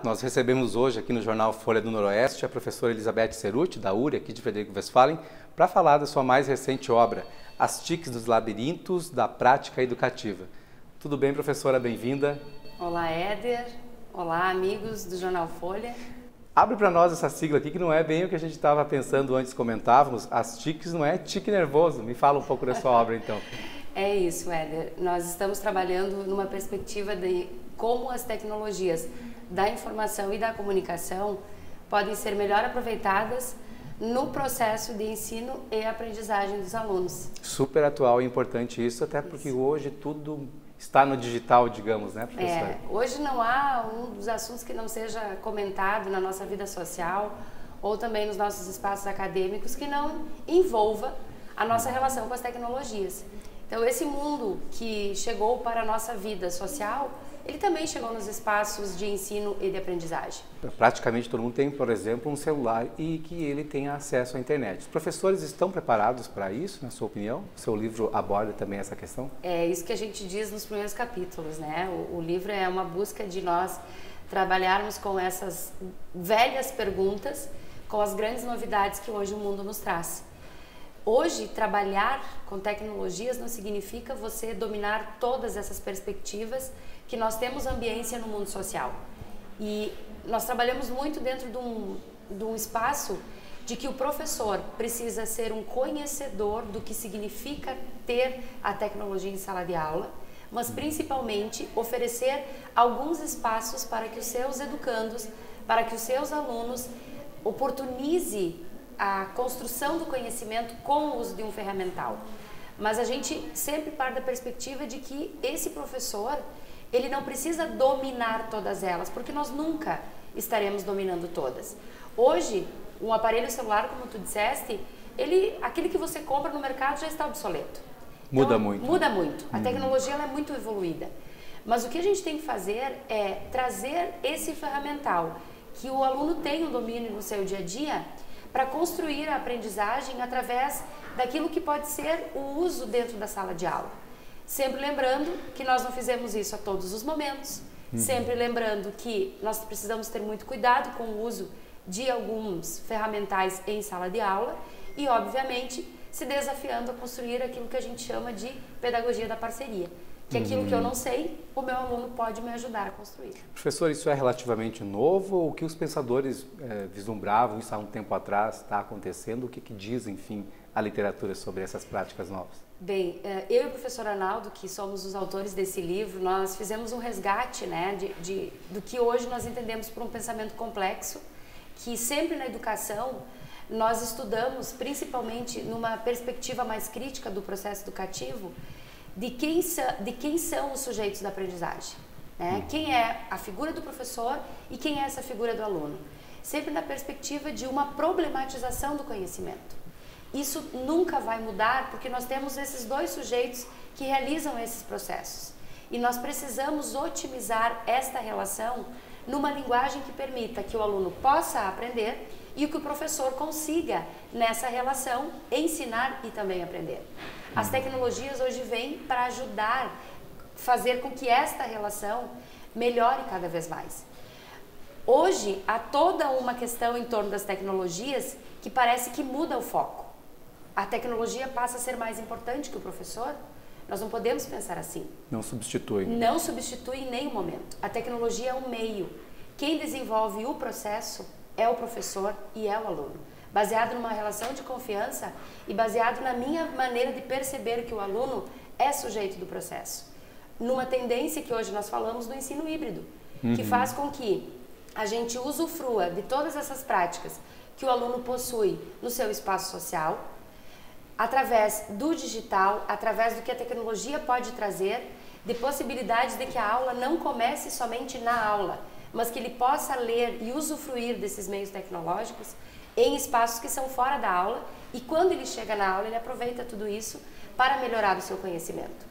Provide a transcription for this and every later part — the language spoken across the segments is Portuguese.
Nós recebemos hoje aqui no Jornal Folha do Noroeste a professora Elizabeth Cerutti, da URI, aqui de Frederico Westphalen, para falar da sua mais recente obra, As TICs dos Labirintos da Prática Educativa. Tudo bem, professora? Bem-vinda. Olá, Éder. Olá, amigos do Jornal Folha. Abre para nós essa sigla aqui, que não é bem o que a gente estava pensando antes, comentávamos. As TICs não é tique nervoso. Me fala um pouco da sua obra, então. É isso, Éder. Nós estamos trabalhando numa perspectiva de como as tecnologias da informação e da comunicação podem ser melhor aproveitadas no processo de ensino e aprendizagem dos alunos. Super atual e importante isso, até porque hoje tudo está no digital, digamos, né, professora? Hoje não há um dos assuntos que não seja comentado na nossa vida social ou também nos nossos espaços acadêmicos que não envolva a nossa relação com as tecnologias. Então, esse mundo que chegou para a nossa vida social, ele também chegou nos espaços de ensino e de aprendizagem. Praticamente todo mundo tem, por exemplo, um celular e que ele tenha acesso à internet. Os professores estão preparados para isso, na sua opinião? O seu livro aborda também essa questão? É isso que a gente diz nos primeiros capítulos, né? O livro é uma busca de nós trabalharmos com essas velhas perguntas, com as grandes novidades que hoje o mundo nos traz. Hoje, trabalhar com tecnologias não significa você dominar todas essas perspectivas que nós temos ambiência no mundo social. E nós trabalhamos muito dentro de um espaço de que o professor precisa ser um conhecedor do que significa ter a tecnologia em sala de aula, mas principalmente oferecer alguns espaços para que os seus educandos, para que os seus alunos oportunize a construção do conhecimento com o uso de um ferramental. Mas a gente sempre parte da perspectiva de que esse professor, ele não precisa dominar todas elas, porque nós nunca estaremos dominando todas. Hoje, um aparelho celular, como tu disseste, aquele que você compra no mercado já está obsoleto. Muda muito. Muda muito. A tecnologia ela é muito evoluída. Mas o que a gente tem que fazer é trazer esse ferramental, que o aluno tenha um domínio no seu dia a dia, para construir a aprendizagem através daquilo que pode ser o uso dentro da sala de aula. Sempre lembrando que nós não fizemos isso a todos os momentos, sempre lembrando que nós precisamos ter muito cuidado com o uso de alguns ferramentais em sala de aula e, obviamente, se desafiando a construir aquilo que a gente chama de pedagogia da parceria. Que aquilo que eu não sei, o meu aluno pode me ajudar a construir. Professor, isso é relativamente novo ou o que os pensadores vislumbravam isso há um tempo atrás está acontecendo? O que diz, enfim, a literatura sobre essas práticas novas? Bem, eu e o professor Arnaldo, que somos os autores desse livro, nós fizemos um resgate, né, do que hoje nós entendemos por um pensamento complexo, que sempre na educação nós estudamos, principalmente numa perspectiva mais crítica do processo educativo, de quem são os sujeitos da aprendizagem, né? Quem é a figura do professor e quem é essa figura do aluno. Sempre na perspectiva de uma problematização do conhecimento. Isso nunca vai mudar porque nós temos esses dois sujeitos que realizam esses processos. E nós precisamos otimizar esta relação numa linguagem que permita que o aluno possa aprender e que o professor consiga, nessa relação, ensinar e também aprender. As tecnologias hoje vêm para ajudar, fazer com que esta relação melhore cada vez mais. Hoje, há toda uma questão em torno das tecnologias que parece que muda o foco. A tecnologia passa a ser mais importante que o professor? Nós não podemos pensar assim. Não substitui. Não substitui em nenhum momento. A tecnologia é um meio. Quem desenvolve o processo é o professor e é o aluno. Baseado numa relação de confiança e baseado na minha maneira de perceber que o aluno é sujeito do processo. Numa tendência que hoje nós falamos do ensino híbrido, que faz com que a gente usufrua de todas essas práticas que o aluno possui no seu espaço social, através do digital, através do que a tecnologia pode trazer, de possibilidades de que a aula não comece somente na aula, mas que ele possa ler e usufruir desses meios tecnológicos em espaços que são fora da aula e quando ele chega na aula ele aproveita tudo isso para melhorar o seu conhecimento.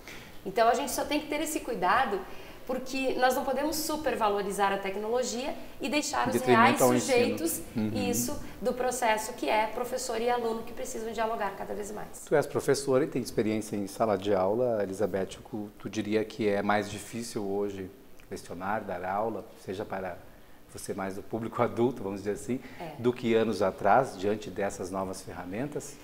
Então a gente só tem que ter esse cuidado porque nós não podemos supervalorizar a tecnologia e deixar os reais sujeitos isso do processo que é professor e aluno que precisam dialogar cada vez mais. Tu és professora e tem experiência em sala de aula, Elizabeth, tu diria que é mais difícil hoje lecionar, dar aula, seja para você mais do público adulto, vamos dizer assim, do que anos atrás, diante dessas novas ferramentas?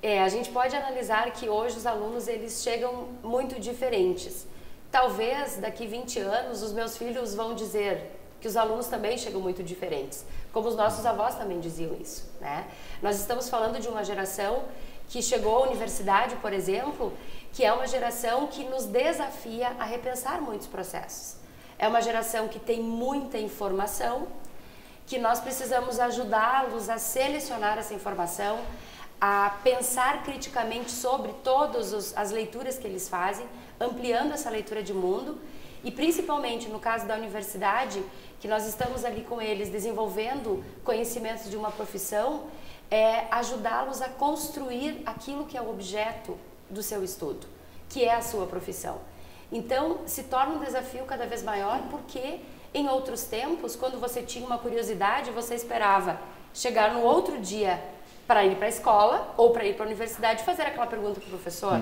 A gente pode analisar que hoje os alunos eles chegam muito diferentes. Talvez daqui 20 anos os meus filhos vão dizer que os alunos também chegam muito diferentes, como os nossos avós também diziam isso, né? Nós estamos falando de uma geração que chegou à universidade, por exemplo, que é uma geração que nos desafia a repensar muitos processos. É uma geração que tem muita informação, que nós precisamos ajudá-los a selecionar essa informação, a pensar criticamente sobre todas as leituras que eles fazem, ampliando essa leitura de mundo e principalmente no caso da universidade, que nós estamos ali com eles desenvolvendo conhecimentos de uma profissão, ajudá-los a construir aquilo que é o objeto do seu estudo, que é a sua profissão. Então, se torna um desafio cada vez maior porque em outros tempos, quando você tinha uma curiosidade, você esperava chegar no outro dia para ir para a escola ou para ir para a universidade e fazer aquela pergunta para o professor.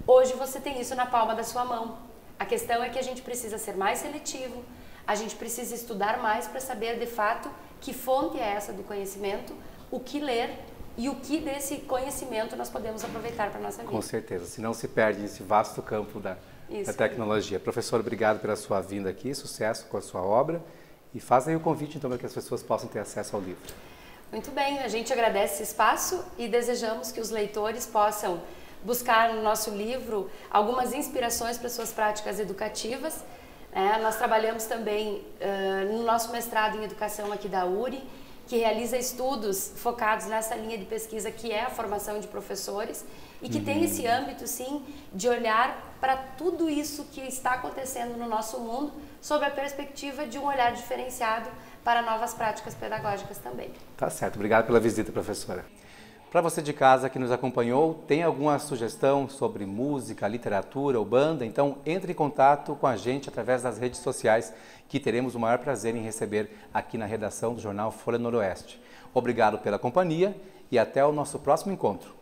Hoje você tem isso na palma da sua mão. A questão é que a gente precisa ser mais seletivo, a gente precisa estudar mais para saber de fato que fonte é essa do conhecimento, o que ler e o que desse conhecimento nós podemos aproveitar para a nossa vida. Com certeza, senão se perde nesse vasto campo da tecnologia. Professor, obrigado pela sua vinda aqui, sucesso com a sua obra e faz aí o convite então para que as pessoas possam ter acesso ao livro. Muito bem, a gente agradece esse espaço e desejamos que os leitores possam buscar no nosso livro algumas inspirações para suas práticas educativas. Nós trabalhamos também no nosso mestrado em educação aqui da URI, que realiza estudos focados nessa linha de pesquisa que é a formação de professores e que tem esse âmbito, sim, de olhar para tudo isso que está acontecendo no nosso mundo sob a perspectiva de um olhar diferenciado para novas práticas pedagógicas também. Tá certo, obrigado pela visita, professora. Para você de casa que nos acompanhou, tem alguma sugestão sobre música, literatura ou banda? Então entre em contato com a gente através das redes sociais, que teremos o maior prazer em receber aqui na redação do jornal Folha Noroeste. Obrigado pela companhia e até o nosso próximo encontro.